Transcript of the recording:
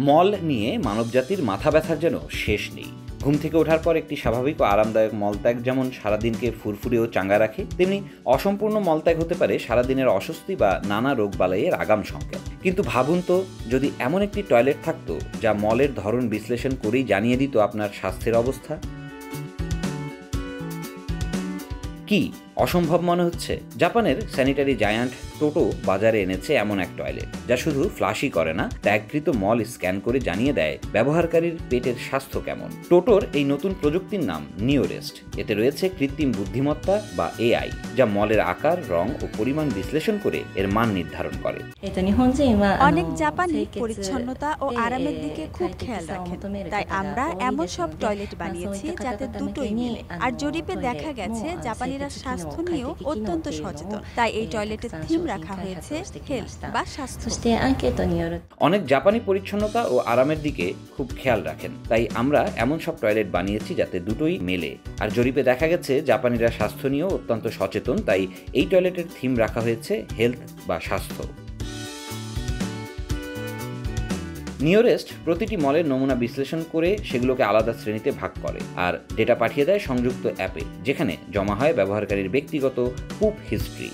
মল নিয়ে মানবজাতির মাথা ব্যথার যেন শেষ নেই। ঘুম থেকে ওঠার পর একটি স্বাভাবিক ও আরামদায়ক মলত্যাগ যেমন সারাদিনকে ফুরফুরে ও চাঙ্গা রাখে, তেমনি অসম্পূর্ণ মলত্যাগ হতে পারে সারাদিনের অস্বস্তি বা নানা রোগবালাইয়ের আগাম সংকেত। কিন্তু ভাবুন তো, যদি এমন একটি টয়লেট থাকতো যা মলের ধরন বিশ্লেষণ করেই জানিয়ে দিত আপনার স্বাস্থ্যের অবস্থা। কি অসম্ভব মনে হচ্ছে? জাপানের স্যানিটারি জায়ান্ট টোটো বাজারে এনেছে এমন এক টয়লেট যা শুধু ফ্লাশই করে না, ত্যাগকৃত মল স্ক্যান করে জানিয়ে দেয় ব্যবহারকারীর পেটের স্বাস্থ্য কেমন। টোটোর এই নতুন প্রযুক্তির নাম নিওরেস্ট। এতে রয়েছে কৃত্রিম বুদ্ধিমত্তা বা এআই, যা মলের আকার, রং ও পরিমাণ বিশ্লেষণ করে এর মান নির্ধারণ করে। অনেক জাপানি পরিচ্ছন্নতা ও আরামের দিকে খুব খেয়াল রাখেন, তাই আমরা এমন সব টয়লেট বানিয়েছি যাতে দুটোই মিলে। আর জরিপে দেখা গেছে জাপানিরা স্বাস্থ্য নিয়েও অত্যন্ত সচেতন, তাই এই টয়লেটের থিম রাখা হয়েছে হেলথ বা স্বাস্থ্য। অনেক জাপানি পরিচ্ছন্নতা ও আরামের দিকে খুব খেয়াল রাখেন, তাই আমরা এমন সব টয়লেট বানিয়েছি যাতে দুটোই মেলে। আর জরিপে দেখা গেছে জাপানিরা স্বাস্থ্য নিয়েও অত্যন্ত সচেতন, তাই এই টয়লেটের থিম রাখা হয়েছে হেলথ বা স্বাস্থ্য। নিওরেস্ট প্রতিটি মলের নমুনা বিশ্লেষণ করে সেগুলোকে আলাদা শ্রেণীতে ভাগ করে আর ডেটা পাঠিয়ে দেয় সংযুক্ত অ্যাপে, যেখানে জমা হয় ব্যবহারকারীর ব্যক্তিগত পুপ হিস্ট্রি।